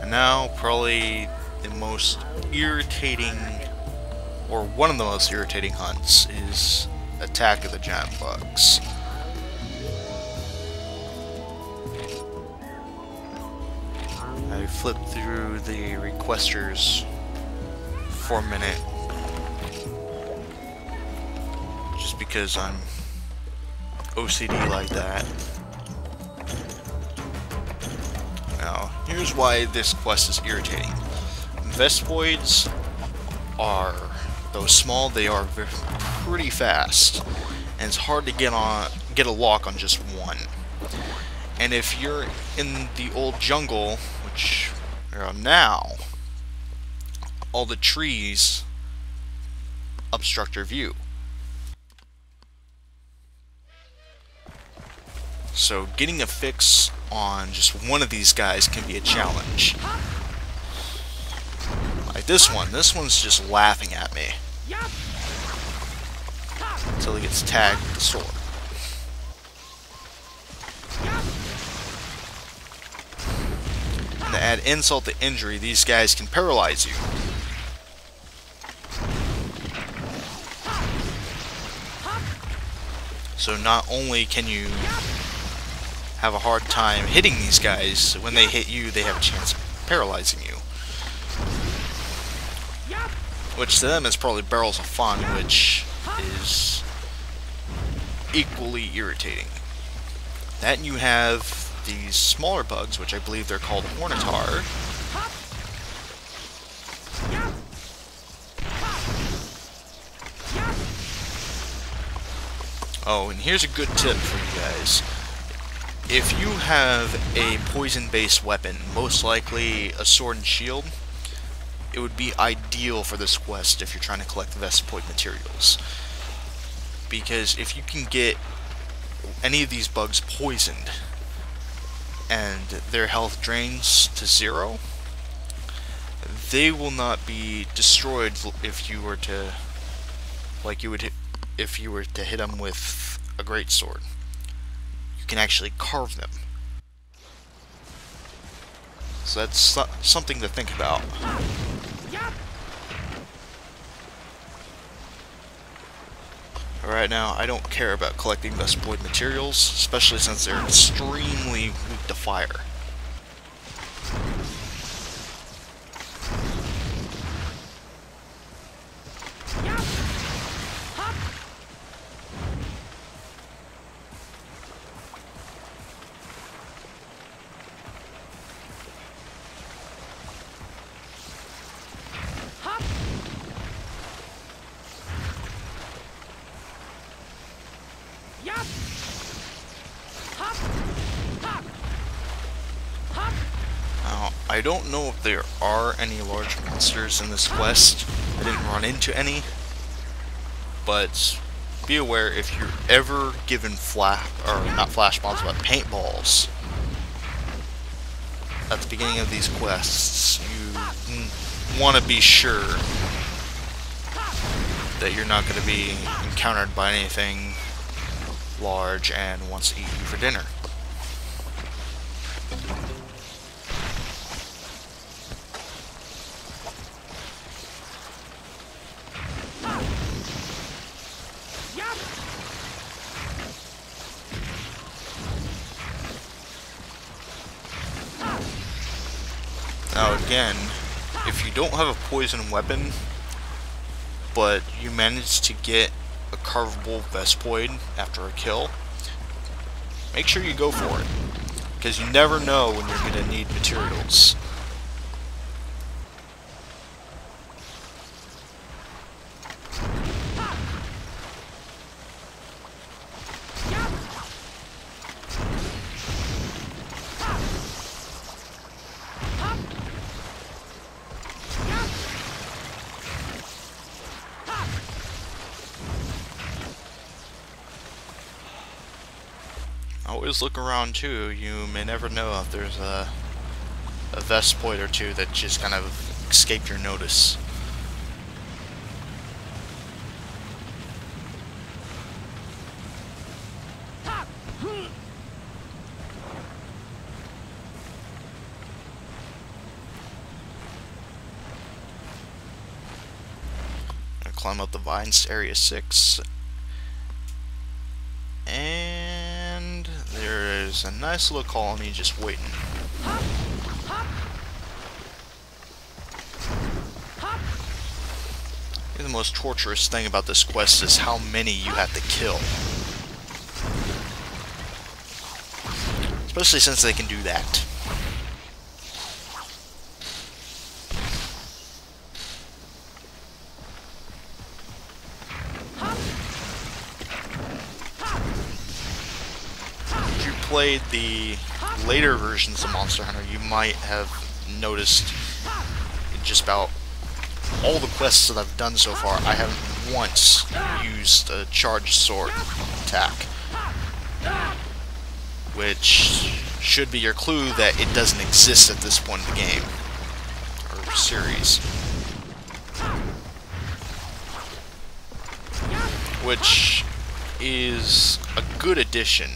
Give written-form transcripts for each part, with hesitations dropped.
now, probably the most irritating, or one of the most irritating hunts, is Attack of the Giant Bugs. I flipped through the requesters for a minute, just because I'm OCD like that. Now, here's why this quest is irritating. Vespoids are, though small, they are pretty fast, and it's hard to get a lock on just one. And if you're in the old jungle, which we're on now, all the trees obstruct your view. So getting a fix on just one of these guys can be a challenge. Like this one's just laughing at me until he gets tagged with the sword. And to add insult to injury, these guys can paralyze you. So not only can you have a hard time hitting these guys, when they hit you, they have a chance of paralyzing you. Which to them is probably barrels of fun, which is equally irritating. Then you have these smaller bugs, which I believe they're called Hornitar. Oh, and here's a good tip for you guys. If you have a poison-based weapon, most likely a sword and shield, it would be ideal for this quest if you're trying to collect Vespoid materials. Because if you can get any of these bugs poisoned and their health drains to 0, they will not be destroyed if you were to, like you would if you were to hit them with a greatsword. You can actually carve them. So that's something to think about. Alright, now I don't care about collecting Vespoid materials, especially since they're extremely weak to fire. Now, I don't know if there are any large monsters in this quest. I didn't run into any. But be aware, if you're ever given not flash bombs, but paintballs at the beginning of these quests, you want to be sure that you're not going to be encountered by anything large and wants to eat you for dinner. Now again, if you don't have a poison weapon, but you manage to get a carvable Vespoid after a kill, make sure you go for it, because you never know when you're going to need materials. Always look around too. You may never know if there's a Vespoid or two that just kind of escaped your notice. climb up the vines to Area 6. And there's a nice little colony just waiting. The most torturous thing about this quest is how many you have to kill. Especially since they can do that. If you played the later versions of Monster Hunter, you might have noticed just about all the quests that I've done so far, I haven't once used a charged sword attack. Which should be your clue that it doesn't exist at this point in the game. Or series. Which is a good addition.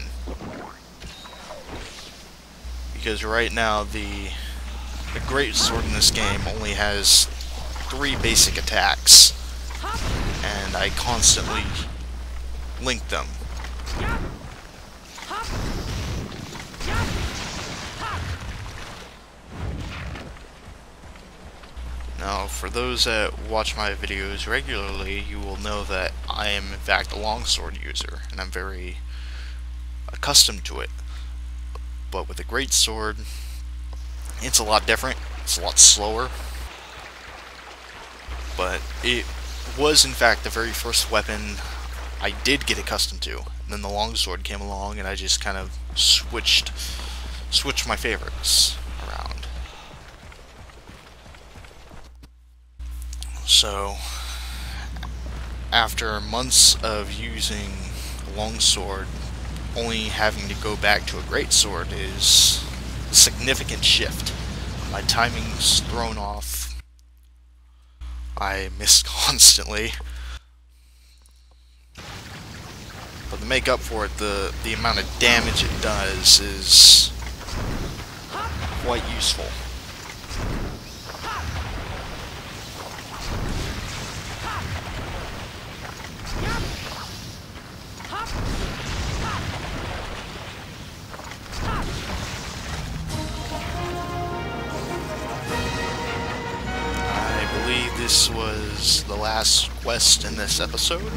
Because right now the great sword in this game only has 3 basic attacks, and I constantly link them. Now, for those that watch my videos regularly, you will know that I am in fact a longsword user, and I'm very accustomed to it. But with a greatsword, it's a lot different, it's a lot slower. But it was in fact the very first weapon I did get accustomed to. And then the longsword came along and I just kind of switched my favorites around. So after months of using a longsword, only having to go back to a greatsword is a significant shift. My timing's thrown off. I miss constantly. But to make up for it, the amount of damage it does is quite useful. This was the last quest in this episode.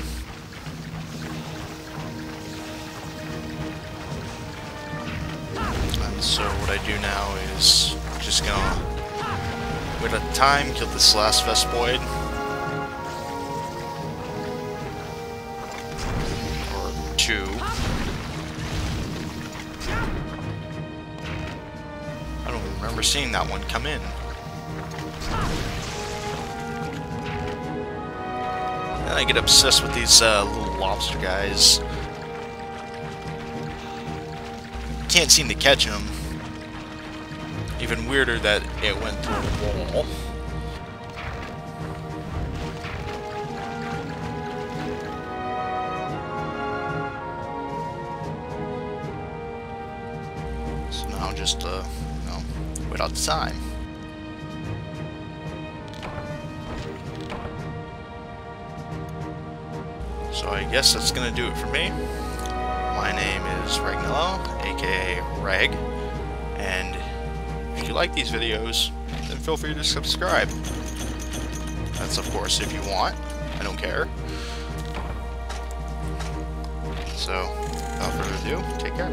And so what I do now is just gonna wait at the time, kill this last Vespoid. Or 2. I don't remember seeing that one come in. And I get obsessed with these little lobster guys. Can't seem to catch them. Even weirder that it went through a wall. So now just wait out the time. So I guess that's gonna do it for me. My name is Ragnillo, aka Rag, and if you like these videos, then feel free to subscribe. That's of course if you want, I don't care. So, without further ado, take care.